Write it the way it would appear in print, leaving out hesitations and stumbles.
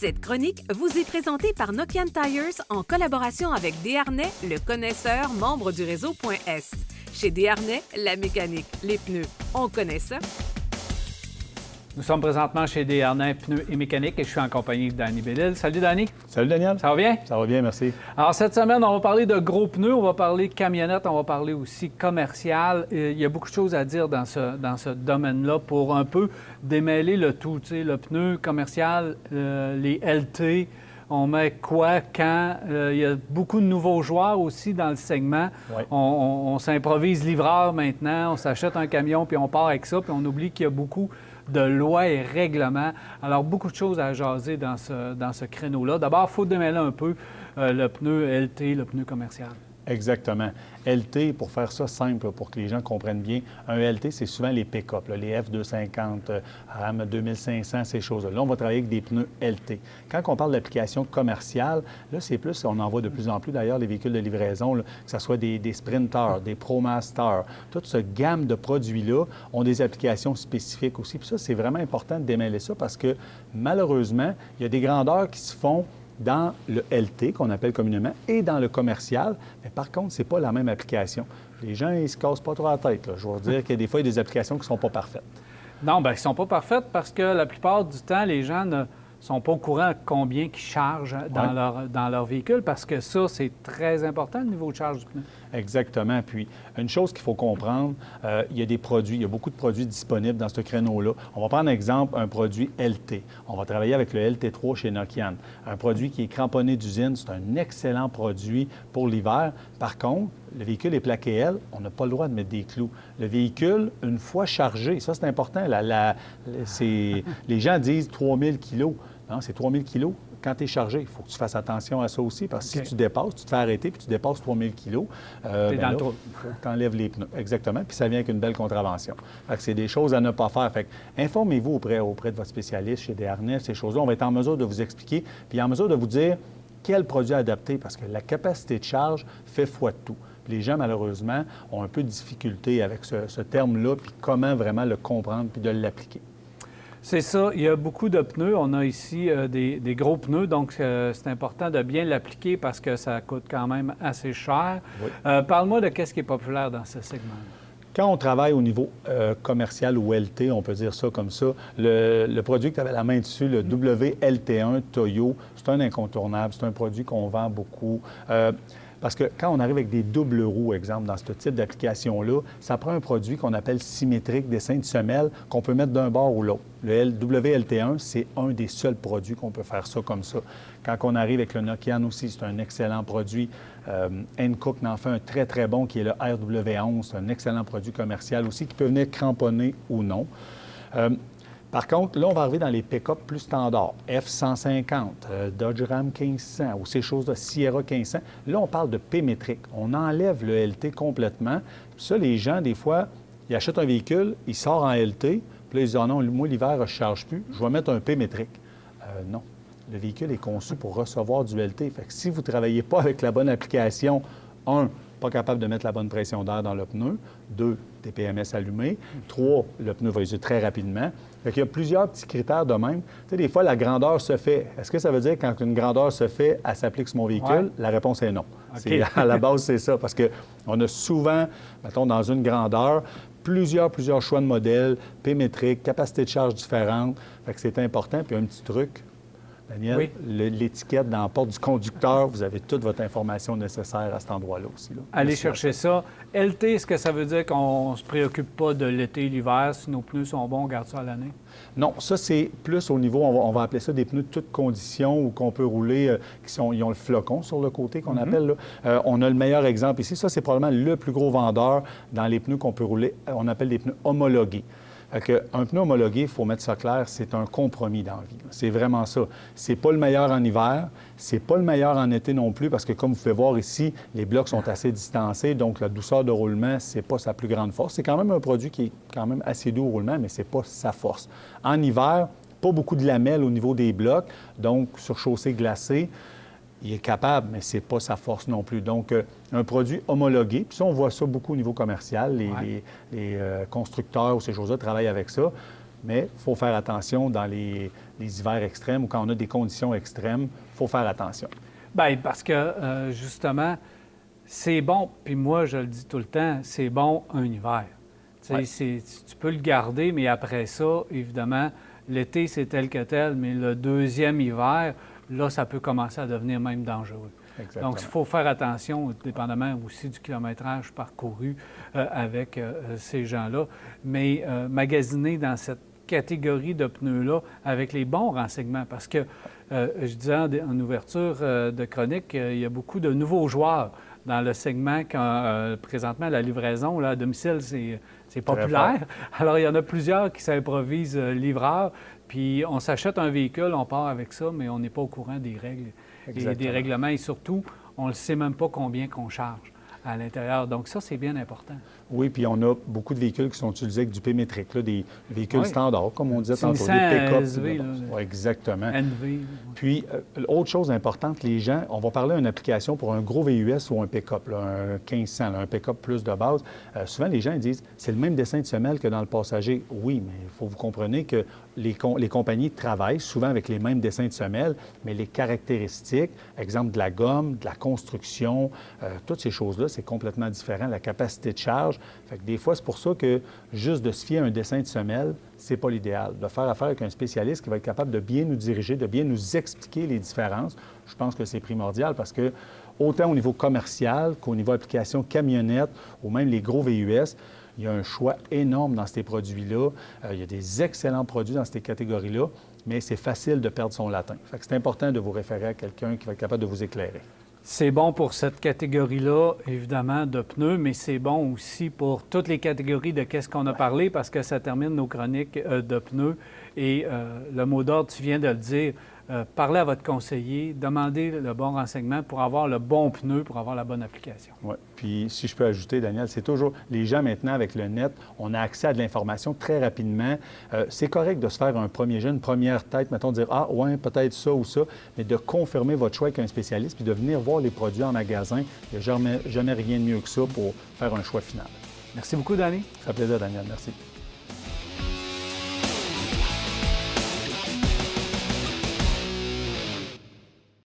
Cette chronique vous est présentée par Nokian Tires en collaboration avec Desharnais, le connaisseur, membre du réseau Point S. Chez Desharnais, la mécanique, les pneus, on connaît ça. Nous sommes présentement chez Desharnais Pneus et Mécanique et je suis en compagnie de Danny Bédil. Salut Danny. Salut Daniel. Ça va bien? Ça va bien, merci. Alors cette semaine, on va parler de gros pneus, on va parler camionnette, on va parler aussi commercial. Il y a beaucoup de choses à dire dans ce domaine-là pour un peu démêler le tout. Tu sais, le pneu commercial, les LT, on met quoi, quand. Il y a beaucoup de nouveaux joueurs aussi dans le segment. Oui. On s'improvise livreur maintenant, on s'achète un camion puis on part avec ça, puis on oublie qu'il y a beaucoup de lois et règlements. Alors, beaucoup de choses à jaser dans ce créneau-là. D'abord, il faut démêler un peu le pneu LT, le pneu commercial. Exactement. LT, pour faire ça simple, pour que les gens comprennent bien, un LT, c'est souvent les pick-up, là, les F250, Ram 2500, ces choses-là. Là, on va travailler avec des pneus LT. Quand on parle d'application commerciale, là, c'est plus, on en voit de plus en plus d'ailleurs, les véhicules de livraison, là, que ce soit des Sprinters, des ProMaster, toute cette gamme de produits-là ont des applications spécifiques aussi. Puis ça, c'est vraiment important de démêler ça parce que, malheureusement, il y a des grandeurs qui se font dans le LT, qu'on appelle communément, et dans le commercial. Mais par contre, ce n'est pas la même application. Les gens, ils ne se cassent pas trop la tête, là. Je vais dire qu'il y a des fois, il y a des applications qui ne sont pas parfaites. Non, bien, ils ne sont pas parfaites parce que la plupart du temps, les gens ne sont pas au courant de combien ils chargent dans leur véhicule parce que ça, c'est très important, le niveau de charge du pneu. Exactement. Puis, une chose qu'il faut comprendre, il y a des produits, il y a beaucoup de produits disponibles dans ce créneau-là. On va prendre exemple un produit LT. On va travailler avec le LT3 chez Nokian. Un produit qui est cramponné d'usine, c'est un excellent produit pour l'hiver. Par contre, le véhicule est plaqué L, on n'a pas le droit de mettre des clous. Le véhicule, une fois chargé, ça c'est important, les gens disent 3000 kilos. Non, c'est 3000 kilos. Quand tu es chargé, il faut que tu fasses attention à ça aussi, parce que si tu dépasses, tu te fais arrêter puis tu dépasses 3000 kilos, t'es dans le trou. Il faut que tu enlèves les pneus. Exactement, puis ça vient avec une belle contravention. Fait que c'est des choses à ne pas faire. Fait que informez-vous auprès de votre spécialiste chez Desharnais, ces choses-là. On va être en mesure de vous expliquer, puis en mesure de vous dire quel produit adapter, parce que la capacité de charge fait foi de tout. Les gens, malheureusement, ont un peu de difficulté avec ce terme-là, puis comment vraiment le comprendre puis de l'appliquer. C'est ça. Il y a beaucoup de pneus. On a ici des gros pneus, donc c'est important de bien l'appliquer parce que ça coûte quand même assez cher. Oui. Parle-moi de qu'est-ce qui est populaire dans ce segment. Quand on travaille au niveau commercial ou LT, on peut dire ça comme ça, le produit que tu avais la main dessus, le WLT1 Toyo, c'est un incontournable. C'est un produit qu'on vend beaucoup. Parce que quand on arrive avec des doubles roues, exemple, dans ce type d'application-là, ça prend un produit qu'on appelle symétrique, dessin de semelle, qu'on peut mettre d'un bord ou l'autre. Le WLT1, c'est un des seuls produits qu'on peut faire ça comme ça. Quand on arrive avec le Nokian aussi, c'est un excellent produit. Hankook en fait un très, très bon qui est le RW11. C'est un excellent produit commercial aussi qui peut venir cramponner ou non. Par contre, là, on va arriver dans les pick-up plus standards, F-150, Dodge Ram 1500 ou ces choses-là, Sierra 1500. Là, on parle de P-métrique. On enlève le LT complètement. Puis ça, les gens, des fois, ils achètent un véhicule, ils sortent en LT, puis là, ils disent « Ah non, moi, l'hiver, je ne charge plus, je vais mettre un P-métrique. » Non. Le véhicule est conçu pour recevoir du LT. Fait que si vous ne travaillez pas avec la bonne application, pas capable de mettre la bonne pression d'air dans le pneu. 2, TPMS allumé. 3, le pneu va user très rapidement. Fait qu'il y a plusieurs petits critères de même. Tu sais, des fois, la grandeur se fait. Est-ce que ça veut dire que quand une grandeur se fait, elle s'applique sur mon véhicule? Ouais. La réponse est non. Okay. À la base, c'est ça. Parce qu'on a souvent, mettons, dans une grandeur, plusieurs choix de modèles, P-métrique, capacité de charge différente. Fait que c'est important. Puis un petit truc, Daniel, oui. L'étiquette dans la porte du conducteur, vous avez toute votre information nécessaire à cet endroit-là aussi. Là. Allez chercher ça. LT, est-ce que ça veut dire qu'on ne se préoccupe pas de l'été et l'hiver? Si nos pneus sont bons, on garde ça à l'année? Non, ça, c'est plus au niveau, on va appeler ça des pneus de toutes conditions ou qu'on peut rouler, ils ont le flocon sur le côté qu'on appelle. Là. On a le meilleur exemple ici. Ça, c'est probablement le plus gros vendeur dans les pneus qu'on peut rouler. On appelle des pneus homologués. Un pneu homologué, il faut mettre ça clair, c'est un compromis dans la vie. C'est vraiment ça. C'est pas le meilleur en hiver, c'est pas le meilleur en été non plus, parce que comme vous pouvez voir ici, les blocs sont assez distancés, donc la douceur de roulement, c'est pas sa plus grande force. C'est quand même un produit qui est quand même assez doux au roulement, mais c'est pas sa force. En hiver, pas beaucoup de lamelles au niveau des blocs, donc sur chaussée glacée, il est capable, mais ce n'est pas sa force non plus. Donc, un produit homologué, puis ça, on voit ça beaucoup au niveau commercial. Les constructeurs ou ces choses-là travaillent avec ça. Mais il faut faire attention dans les hivers extrêmes ou quand on a des conditions extrêmes, il faut faire attention. Bien, parce que, justement, c'est bon, puis moi, je le dis tout le temps, c'est bon un hiver. Tu sais, tu peux le garder, mais après ça, évidemment, l'été, c'est tel que tel, mais le deuxième hiver, là, ça peut commencer à devenir même dangereux. Exactement. Donc, il faut faire attention, dépendamment aussi du kilométrage parcouru avec ces gens-là. Mais magasiner dans cette catégorie de pneus-là avec les bons renseignements, parce que, je disais en ouverture de chronique, il y a beaucoup de nouveaux joueurs dans le segment quand, présentement, la livraison là, à domicile, c'est populaire. Alors, il y en a plusieurs qui s'improvisent livreurs, puis on s'achète un véhicule, on part avec ça, mais on n'est pas au courant des règles et des règlements. Et surtout, on ne sait même pas combien qu'on charge à l'intérieur. Donc ça, c'est bien important. Oui, puis on a beaucoup de véhicules qui sont utilisés avec du P-métrique, des véhicules standards, comme on disait tantôt, des pick-up. SV, oui, exactement. NV. Puis, autre chose importante, les gens, on va parler d'une application pour un gros VUS ou un pick-up, là, un 1500, là, un pick-up plus de base. Souvent, les gens ils disent, c'est le même dessin de semelle que dans le passager. Oui, mais il faut vous comprendre que les compagnies travaillent souvent avec les mêmes dessins de semelle, mais les caractéristiques, exemple de la gomme, de la construction, toutes ces choses-là, c'est complètement différent. La capacité de charge. Fait que des fois, c'est pour ça que juste de se fier à un dessin de semelle, c'est pas l'idéal. De faire affaire avec un spécialiste qui va être capable de bien nous diriger, de bien nous expliquer les différences, je pense que c'est primordial parce que autant au niveau commercial qu'au niveau application camionnette ou même les gros VUS, il y a un choix énorme dans ces produits-là. Il y a des excellents produits dans ces catégories-là, mais c'est facile de perdre son latin. Fait que c'est important de vous référer à quelqu'un qui va être capable de vous éclairer. C'est bon pour cette catégorie-là, évidemment, de pneus, mais c'est bon aussi pour toutes les catégories de qu'est-ce qu'on a parlé, parce que ça termine nos chroniques de pneus. Et le mot d'ordre, tu viens de le dire, parlez à votre conseiller, demandez le bon renseignement pour avoir le bon pneu, pour avoir la bonne application. Oui. Puis, si je peux ajouter, Daniel, c'est toujours... Les gens, maintenant, avec le net, on a accès à de l'information très rapidement. C'est correct de se faire un premier jet, une première tête, mettons, de dire « Ah, ouais, peut-être ça ou ça », mais de confirmer votre choix avec un spécialiste, puis de venir voir les produits en magasin. Il n'y a jamais rien de mieux que ça pour faire un choix final. Merci beaucoup, Danny. Ça fait plaisir, Daniel. Merci.